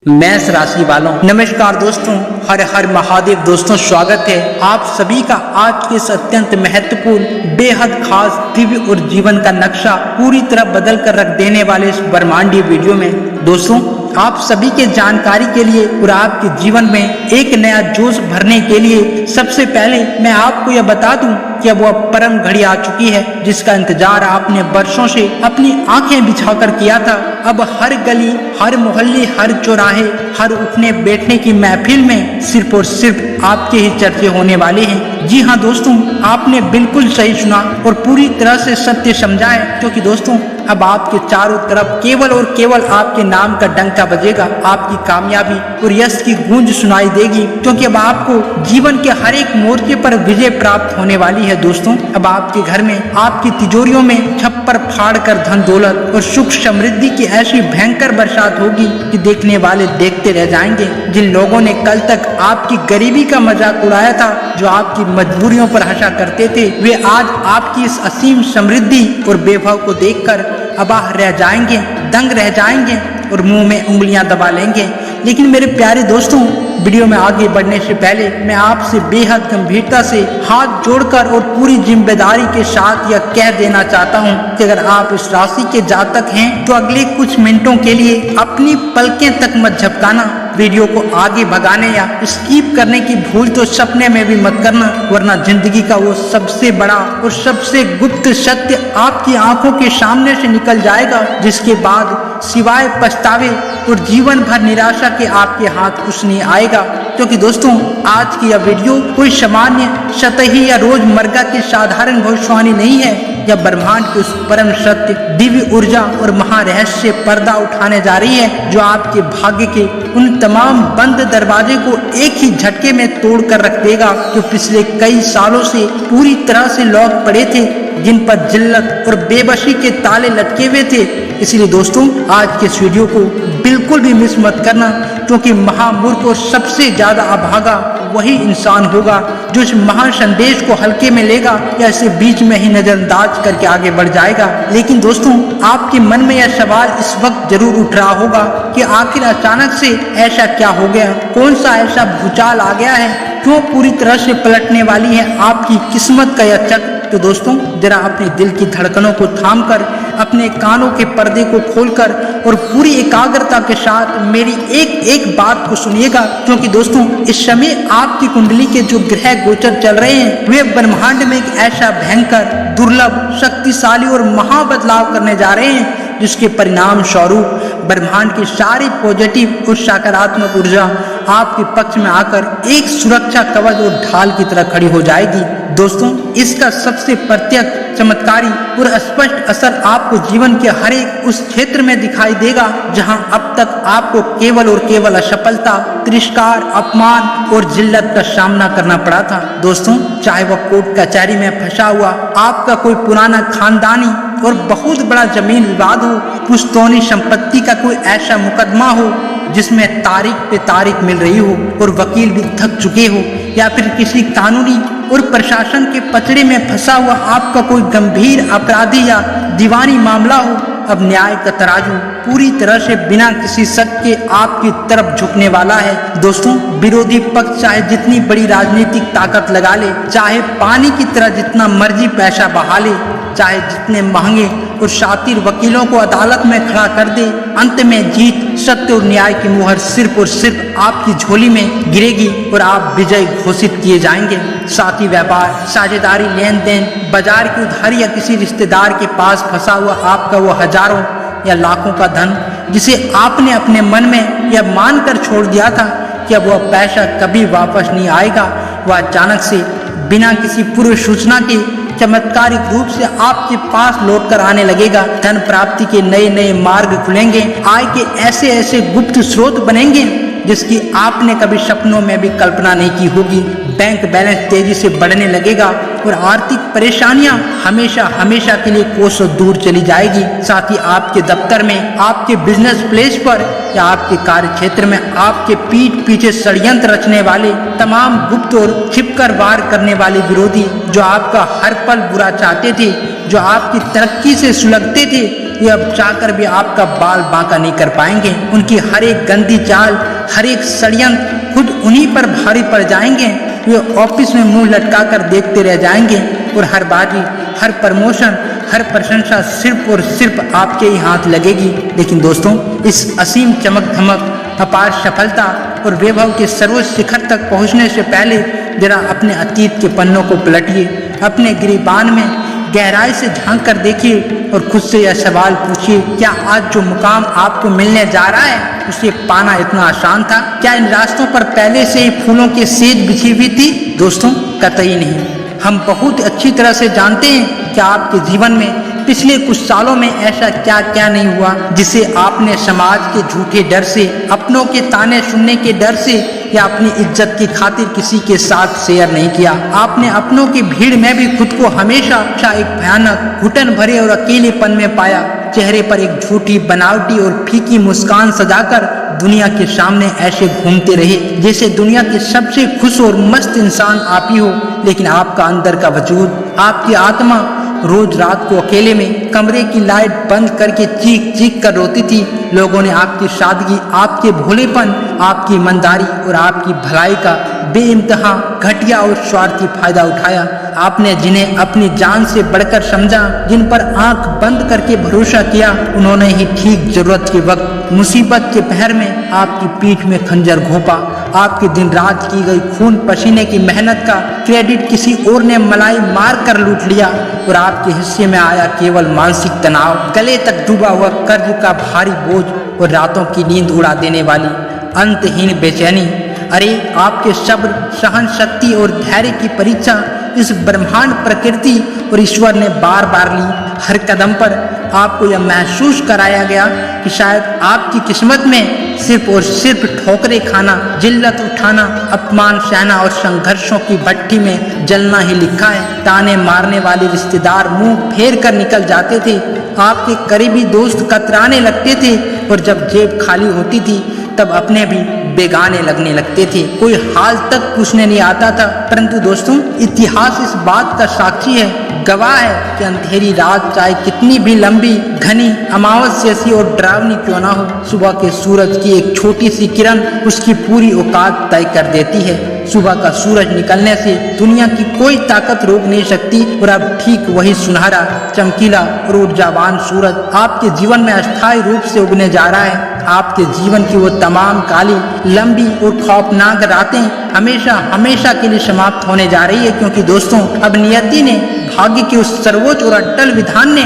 मेष राशि वालों नमस्कार दोस्तों, हर हर महादेव दोस्तों, स्वागत है आप सभी का आज के इस अत्यंत महत्वपूर्ण बेहद खास दिव्य और जीवन का नक्शा पूरी तरह बदल कर रख देने वाले इस ब्रह्मांडीय वीडियो में। दोस्तों आप सभी के जानकारी के लिए और आपके जीवन में एक नया जोश भरने के लिए सबसे पहले मैं आपको यह बता दूं कि अब वह परम घड़ी आ चुकी है जिसका इंतजार आपने वर्षों से अपनी आंखें बिछाकर किया था। अब हर गली, हर मोहल्ले, हर चौराहे, हर उठने बैठने की महफिल में सिर्फ और सिर्फ आपके ही चर्चे होने वाले हैं। जी हाँ दोस्तों, आपने बिल्कुल सही सुना और पूरी तरह से सत्य समझा है, क्योंकि दोस्तों अब आपके चारों तरफ केवल और केवल आपके नाम का डंका बजेगा। आपकी कामयाबी और यश की गूंज सुनाई देगी, क्योंकि अब आपको जीवन के हर एक मोर्चे पर विजय प्राप्त होने वाली है। दोस्तों अब आपके घर में, आपकी तिजोरियों में छप्पर फाड़ कर धन दौलत और सुख समृद्धि की ऐसी भयंकर बरसात होगी कि देखने वाले देखते रह जाएंगे। जिन लोगों ने कल तक आपकी गरीबी का मजाक उड़ाया था, जो आपकी मजबूरियों पर हंसा करते थे, वे आज आपकी इस असीम समृद्धि और वैभव को देखकर अवाक रह जाएंगे, दंग रह जाएंगे और मुंह में उंगलियां दबा लेंगे। लेकिन मेरे प्यारे दोस्तों, वीडियो में आगे बढ़ने से पहले मैं आपसे बेहद गंभीरता से हाथ जोड़कर और पूरी जिम्मेदारी के साथ यह कह देना चाहता हूं कि अगर आप इस राशि के जातक हैं तो अगले कुछ मिनटों के लिए अपनी पलकें तक मत झपकाना। वीडियो को आगे भगाने या स्किप करने की भूल तो सपने में भी मत करना, वरना जिंदगी का वो सबसे बड़ा और सबसे गुप्त सत्य आपकी आंखों के सामने से निकल जाएगा, जिसके बाद सिवाय पछतावे और जीवन भर निराशा के आपके हाथ कुछ नहीं आएगा। क्योंकि दोस्तों आज की यह वीडियो कोई सामान्य, सतही या रोजमर्रा की साधारण भविष्यवाणी नहीं है। यह ब्रह्मांड के उस परम सत्य, दिव्य ऊर्जा और महारहस्य पर्दा उठाने जा रही है, जो आपके भाग्य के उन तमाम बंद दरवाजे को एक ही झटके में तोड़ कर रख देगा, जो पिछले कई सालों से पूरी तरह से लॉक पड़े थे, जिन पर जिल्लत और बेबसी के ताले लटके हुए थे। इसलिए दोस्तों आज के इस वीडियो को बिल्कुल भी मिस मत करना, क्योंकि महामूर्ख और सबसे ज्यादा अभागा वही इंसान होगा जो इस महान संदेश को हल्के में लेगा या इसे बीच में ही नजरअंदाज करके आगे बढ़ जाएगा। लेकिन दोस्तों आपके मन में यह सवाल इस वक्त जरूर उठ रहा होगा कि आखिर अचानक से ऐसा क्या हो गया, कौन सा ऐसा भूचाल आ गया है, क्यों पूरी तरह से पलटने वाली है आपकी किस्मत का यह चक्र। तो दोस्तों जरा अपने दिल की धड़कनों को थामकर, अपने कानों के पर्दे को खोलकर और पूरी एकाग्रता के साथ मेरी एक एक बात को सुनिएगा, क्योंकि दोस्तों इस समय आपकी कुंडली के जो ग्रह गोचर चल रहे हैं, वे ब्रह्मांड में एक ऐसा भयंकर, दुर्लभ, शक्तिशाली और महा बदलाव करने जा रहे हैं, जिसके परिणाम स्वरूप ब्रह्मांड की सारी पॉजिटिव और सकारात्मक ऊर्जा आपके पक्ष में आकर एक सुरक्षा कवच और ढाल की तरह खड़ी हो जाएगी। दोस्तों इसका सबसे प्रत्यक्ष, चमत्कारी और स्पष्ट असर आपको जीवन के हर एक उस क्षेत्र में दिखाई देगा जहां अब तक आपको केवल और केवल असफलता, तिरस्कार, अपमान और जिल्लत का सामना करना पड़ा था। दोस्तों चाहे वह कोर्ट कचहरी में फंसा हुआ आपका कोई पुराना खानदानी और बहुत बड़ा जमीन विवाद हो, पुश्तौनी संपत्ति का कोई ऐसा मुकदमा हो जिसमें तारीख पे तारीख मिल रही हो और वकील भी थक चुके हो, या फिर किसी कानूनी और प्रशासन के पचड़े में फंसा हुआ आपका कोई गंभीर अपराधी या दीवानी मामला हो, अब न्याय का तराजू पूरी तरह से बिना किसी शक के आपकी तरफ झुकने वाला है। दोस्तों विरोधी पक्ष चाहे जितनी बड़ी राजनीतिक ताकत लगा ले, चाहे पानी की तरह जितना मर्जी पैसा बहा ले, चाहे जितने महंगे और शातिर वकीलों को अदालत में खड़ा कर दे, अंत में जीत, सत्य और न्याय की मुहर सिर्फ और सिर्फ आपकी झोली में गिरेगी और आप विजय घोषित किए जाएंगे। साथी व्यापार, साझेदारी, लेन देन, बाजार की उधारी या किसी रिश्तेदार के पास फंसा हुआ आपका वो हजारों या लाखों का धन, जिसे आपने अपने मन में यह मानकर छोड़ दिया था कि अब वह पैसा कभी वापस नहीं आएगा, वह अचानक से बिना किसी पूर्व सूचना के चमत्कारिक रूप से आपके पास लौटकर आने लगेगा। धन प्राप्ति के नए नए मार्ग खुलेंगे, आय के ऐसे ऐसे गुप्त स्रोत बनेंगे जिसकी आपने कभी सपनों में भी कल्पना नहीं की होगी। बैंक बैलेंस तेजी से बढ़ने लगेगा और आर्थिक परेशानियां हमेशा हमेशा के लिए कोसों दूर चली जाएगी। साथ ही आपके दफ्तर में, आपके बिजनेस प्लेस पर या आपके कार्य क्षेत्र में आपके पीठ पीछे षड्यंत्र रचने वाले तमाम गुप्त और छिपकर वार करने वाले विरोधी, जो आपका हर पल बुरा चाहते थे, जो आपकी तरक्की से सुलगते थे, ये अब चाहकर भी आपका बाल बांका नहीं कर पाएंगे। उनकी हर एक गंदी चाल, हर एक षड्यंत्र खुद उन्हीं पर भारी पड़ जाएंगे। वे ऑफिस में मुंह लटका कर देखते रह जाएंगे और हर बाजी, हर प्रमोशन, हर प्रशंसा सिर्फ और सिर्फ आपके ही हाथ लगेगी। लेकिन दोस्तों, इस असीम चमक धमक, अपार सफलता और वैभव के सर्वोच्च शिखर तक पहुंचने से पहले जरा अपने अतीत के पन्नों को पलटिए, अपने गिरेबान में गहराई से झांक कर देखिए और खुद से यह सवाल पूछिए, क्या आज जो मुकाम आपको मिलने जा रहा है उसे पाना इतना आसान था? क्या इन रास्तों पर पहले से ही फूलों की सेज बिछी हुई थी? दोस्तों, कतई नहीं। हम बहुत अच्छी तरह से जानते हैं कि आपके जीवन में पिछले कुछ सालों में ऐसा क्या क्या नहीं हुआ जिसे आपने समाज के झूठे डर से, अपनों के ताने सुनने के डर से या अपनी इज्जत की खातिर किसी के साथ शेयर नहीं किया। आपने अपनों की भीड़ में भी खुद को हमेशा एक भयानक, घुटन भरे और अकेलेपन में पाया। चेहरे पर एक झूठी, बनावटी और फीकी मुस्कान सजाकर दुनिया के सामने ऐसे घूमते रहे जैसे दुनिया के सबसे खुश और मस्त इंसान आप ही हो। लेकिन आपका अंदर का वजूद, आपकी आत्मा रोज रात को अकेले में कमरे की लाइट बंद करके चीख चीख कर रोती थी। लोगों ने आपकी सादगी, आपके भोलेपन, आपकी ईमानदारी और आपकी भलाई का बेइंतहा, घटिया और स्वार्थी फायदा उठाया। आपने जिन्हें अपनी जान से बढ़कर समझा, जिन पर आंख बंद करके भरोसा किया, उन्होंने ही ठीक जरूरत के वक्त, मुसीबत के पहर में आपकी पीठ में खंजर घोंपा। आपकी दिन रात की गई खून पसीने की मेहनत का क्रेडिट किसी और ने मलाई मार कर लूट लिया और आपके हिस्से में आया केवल मानसिक तनाव, गले तक डूबा हुआ कर्ज का भारी बोझ और रातों की नींद उड़ा देने वाली अंतहीन बेचैनी। अरे, आपके सब्र, सहन शक्ति और धैर्य की परीक्षा इस ब्रह्मांड, प्रकृति और ईश्वर ने बार बार ली। हर कदम पर आपको यह महसूस कराया गया कि शायद आपकी किस्मत में सिर्फ और सिर्फ ठोकरें खाना, जिल्लत उठाना, अपमान सहना और संघर्षों की भट्टी में जलना ही लिखा है। ताने मारने वाले रिश्तेदार मुंह फेर कर निकल जाते थे, आपके करीबी दोस्त कतराने लगते थे और जब जेब खाली होती थी तब अपने भी बेगाने लगने लगते थे। कोई हाल तक पूछने नहीं आता था। परंतु दोस्तों, इतिहास इस बात का साक्षी है, गवाह है कि अंधेरी रात चाहे कितनी भी लंबी, घनी, अमावस जैसी और डरावनी क्यों ना हो, सुबह के सूरज की एक छोटी सी किरण उसकी पूरी औकात तय कर देती है। सुबह का सूरज निकलने से दुनिया की कोई ताकत रोक नहीं सकती और अब ठीक वही सुनहरा, चमकीला और ऊर्जावान सूरज आपके जीवन में अस्थायी रूप से उगने जा रहा है। आपके जीवन की वो तमाम काली, लंबी और खौफनाक रातें हमेशा हमेशा के लिए समाप्त होने जा रही है, क्योंकि दोस्तों, अब नियति ने, भाग्य के उस सर्वोच्च और अटल विधान ने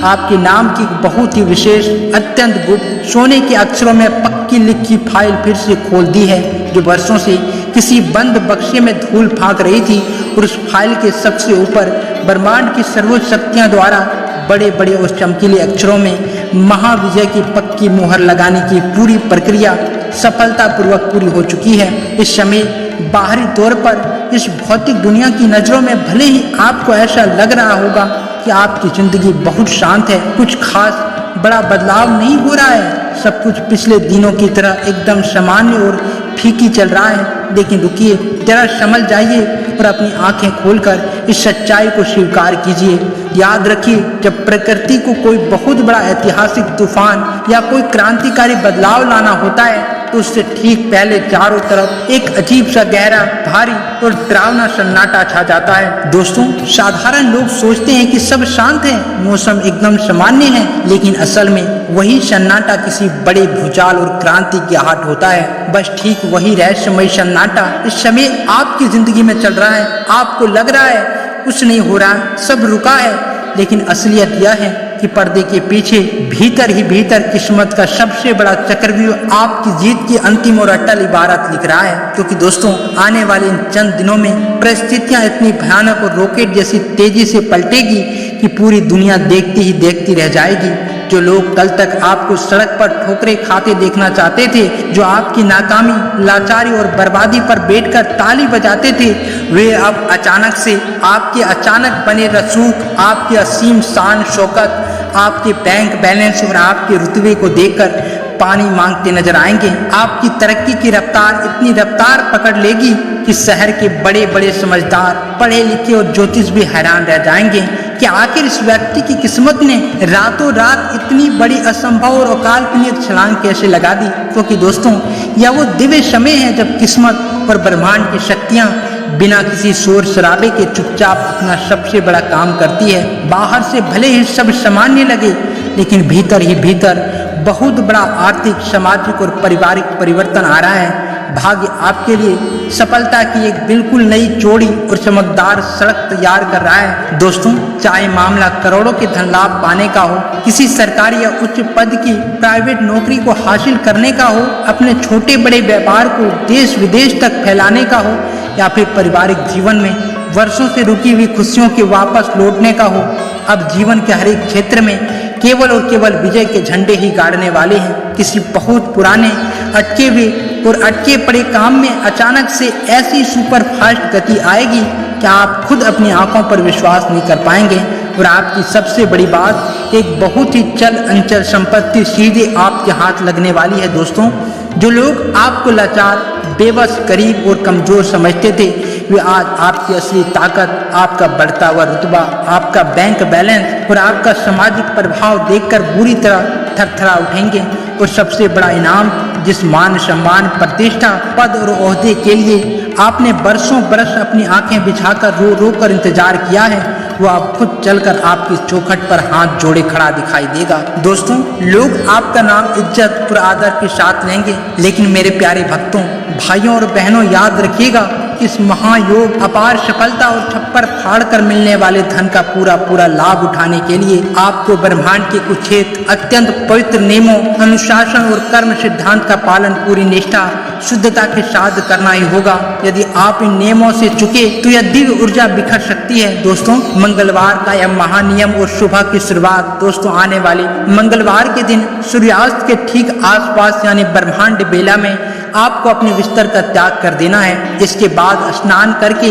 आपके नाम की बहुत ही विशेष, अत्यंत गुप्त, सोने के अक्षरों में पक्की लिखी फाइल फिर से खोल दी है, जो वर्षों से किसी बंद बक्से में धूल फांक रही थी। और उस फाइल के सबसे ऊपर ब्रह्मांड की सर्वोच्च शक्तियां द्वारा बड़े बड़े और चमकीले अक्षरों में महाविजय की पक्की मुहर लगाने की पूरी प्रक्रिया सफलतापूर्वक पूरी हो चुकी है। इस समय बाहरी तौर पर इस भौतिक दुनिया की नजरों में भले ही आपको ऐसा लग रहा होगा कि आपकी जिंदगी बहुत शांत है, कुछ खास बड़ा बदलाव नहीं हो रहा है, सब कुछ पिछले दिनों की तरह एकदम सामान्य और फीकी चल रहा है। लेकिन रुकिए, जरा समझ जाइए और अपनी आंखें खोलकर इस सच्चाई को स्वीकार कीजिए। याद रखिए, जब प्रकृति को कोई बहुत बड़ा ऐतिहासिक तूफान या कोई क्रांतिकारी बदलाव लाना होता है तो उससे ठीक पहले चारों तरफ एक अजीब सा गहरा, भारी और डरावना सन्नाटा छा जाता है। दोस्तों, साधारण लोग सोचते हैं कि सब शांत है, मौसम एकदम सामान्य है, लेकिन असल में वही सन्नाटा किसी बड़े भूचाल और क्रांति की आहट होता है। बस ठीक वही रहस्यमय सन्नाटा इस समय आपकी जिंदगी में चल रहा है। आपको लग रहा है कुछ नहीं हो रहा, सब रुका है, लेकिन असलियत यह है कि पर्दे के पीछे भीतर ही भीतर किस्मत का सबसे बड़ा चक्रव्यूह आपकी जीत की अंतिम और अटल इबारत लिख रहा है। क्योंकि दोस्तों, आने वाले इन चंद दिनों में परिस्थितियां इतनी भयानक और रॉकेट जैसी तेजी से पलटेगी कि पूरी दुनिया देखती ही देखती रह जाएगी। जो लोग कल तक आपको सड़क पर ठोकरें खाते देखना चाहते थे, जो आपकी नाकामी, लाचारी और बर्बादी पर बैठकर ताली बजाते थे, वे अब अचानक से आपके अचानक बने रसूख, आपकी असीम शान शौकत, आपके बैंक बैलेंस और आपके रुतबे को देखकर पानी मांगते नजर आएंगे। आपकी तरक्की की रफ्तार इतनी रफ्तार पकड़ लेगी कि शहर के बड़े बड़े समझदार, पढ़े लिखे और ज्योतिष भी हैरान रह जाएंगे। कि आखिर इस व्यक्ति की किस्मत ने रातों रात इतनी बड़ी असंभव और अकाल्पनिक छलांग कैसे लगा दी। क्योंकि दोस्तों यह वो दिव्य समय है जब किस्मत और ब्रह्मांड की शक्तियां बिना किसी शोर शराबे के चुपचाप अपना सबसे बड़ा काम करती है। बाहर से भले ही सब सामान्य लगे, लेकिन भीतर ही भीतर बहुत बड़ा आर्थिक, सामाजिक और पारिवारिक परिवर्तन आ रहा है। भाग्य आपके लिए सफलता की एक बिल्कुल नई चौड़ी और चमकदार सड़क तैयार कर रहा है। दोस्तों चाहे मामला करोड़ों के धन लाभ पाने का हो, किसी सरकारी या उच्च पद की प्राइवेट नौकरी को हासिल करने का हो, अपने छोटे बड़े व्यापार को देश विदेश तक फैलाने का हो, या फिर पारिवारिक जीवन में वर्षों से रुकी हुई खुशियों के वापस लौटने का हो, अब जीवन के हर एक क्षेत्र में केवल और केवल विजय के झंडे ही गाड़ने वाले हैं। किसी बहुत पुराने अटके हुए और अटके पड़े काम में अचानक से ऐसी सुपर फास्ट गति आएगी कि आप खुद अपनी आंखों पर विश्वास नहीं कर पाएंगे। और आपकी सबसे बड़ी बात, एक बहुत ही चल अंचल संपत्ति सीधे आपके हाथ लगने वाली है। दोस्तों जो लोग आपको लाचार, बेबस, गरीब और कमजोर समझते थे, वे आज आपकी असली ताकत, आपका बढ़ता हुआ रुतबा, आपका बैंक बैलेंस और आपका सामाजिक प्रभाव देखकर बुरी तरह थरथरा उठेंगे। और सबसे बड़ा इनाम, जिस मान सम्मान, प्रतिष्ठा, पद और ओहदे के लिए आपने बरसों बरस अपनी आंखें बिछाकर रो रो कर इंतजार किया है, वो अब खुद चलकर आपकी चौखट पर हाथ जोड़े खड़ा दिखाई देगा। दोस्तों लोग आपका नाम इज्जत और आदर के साथ लेंगे, लेकिन मेरे प्यारे भक्तों, भाइयों और बहनों, याद रखिएगा इस महायोग, अपार सफलता और छप्पर फाड़ कर मिलने वाले धन का पूरा लाभ उठाने के लिए आपको ब्रह्मांड के कुछेत अत्यंत पवित्र नियमों, अनुशासन और कर्म सिद्धांत का पालन पूरी निष्ठा, शुद्धता के साथ करना ही होगा। यदि आप इन नियमों से चुके तो यह दिव्य ऊर्जा बिखर सकती है। दोस्तों मंगलवार का यह महानियम और सुबह की शुरुआत, दोस्तों आने वाले मंगलवार के दिन सूर्यास्त के ठीक आसपास यानी ब्रह्मांड बेला में आपको अपने बिस्तर का त्याग कर देना है। इसके बाद स्नान करके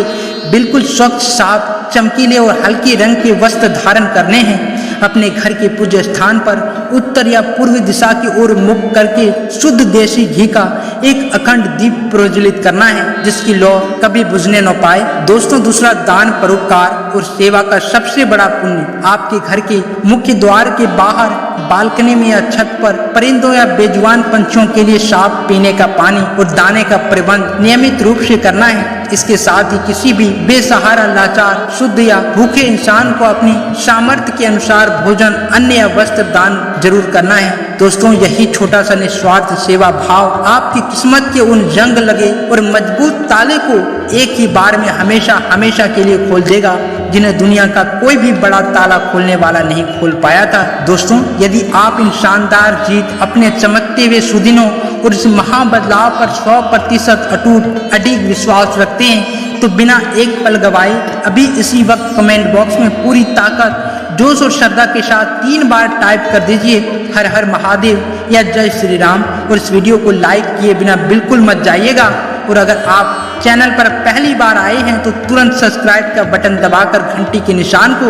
बिल्कुल स्वच्छ, साफ, चमकीले और हल्के रंग के वस्त्र धारण करने हैं। अपने घर के पूज्य स्थान पर उत्तर या पूर्व दिशा की ओर मुख करके शुद्ध देसी घी का एक अखंड दीप प्रज्वलित करना है, जिसकी लौ कभी बुझने न पाए। दोस्तों दूसरा, दान, परोपकार और सेवा का सबसे बड़ा पुण्य, आपके घर के मुख्य द्वार के बाहर बालकनी में या छत पर परिंदों या बेजुबान पंछियों के लिए साफ पीने का पानी और दाने का प्रबंध नियमित रूप से करना है। इसके साथ ही किसी भी बेसहारा, लाचार, शुद्ध या भूखे इंसान को अपनी सामर्थ्य के अनुसार भोजन, अन्न या वस्त्र दान जरूर करना है। दोस्तों यही छोटा सा निस्वार्थ सेवा भाव आपकी किस्मत के उन जंग लगे और मजबूत ताले को एक ही बार में हमेशा हमेशा के लिए खोल देगा, जिन्हें दुनिया का कोई भी बड़ा ताला खोलने वाला नहीं खोल पाया था। दोस्तों यदि आप इन शानदार जीत, अपने चमकते हुए सुदिनों और इस महाबदलाव पर 100% अटूट अडिग विश्वास रखते हैं, तो बिना एक पल गवाए अभी इसी वक्त कमेंट बॉक्स में पूरी ताकत, जोश और श्रद्धा के साथ 3 बार टाइप कर दीजिए हर हर महादेव या जय श्री राम। और इस वीडियो को लाइक किए बिना बिल्कुल मत जाइएगा। और अगर आप चैनल पर पहली बार आए हैं तो तुरंत सब्सक्राइब का बटन दबाकर घंटी के निशान को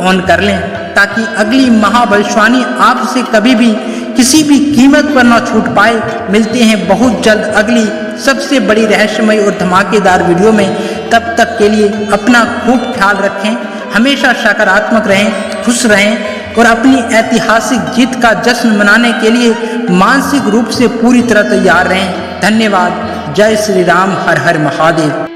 ऑन कर लें, ताकि अगली महाभविष्यवाणी आपसे कभी भी किसी भी कीमत पर न छूट पाए। मिलते हैं बहुत जल्द अगली सबसे बड़ी रहस्यमय और धमाकेदार वीडियो में। तब तक के लिए अपना खूब ख्याल रखें, हमेशा सकारात्मक रहें, खुश रहें और अपनी ऐतिहासिक जीत का जश्न मनाने के लिए मानसिक रूप से पूरी तरह तैयार रहें। धन्यवाद। जय श्री राम। हर हर महादेव।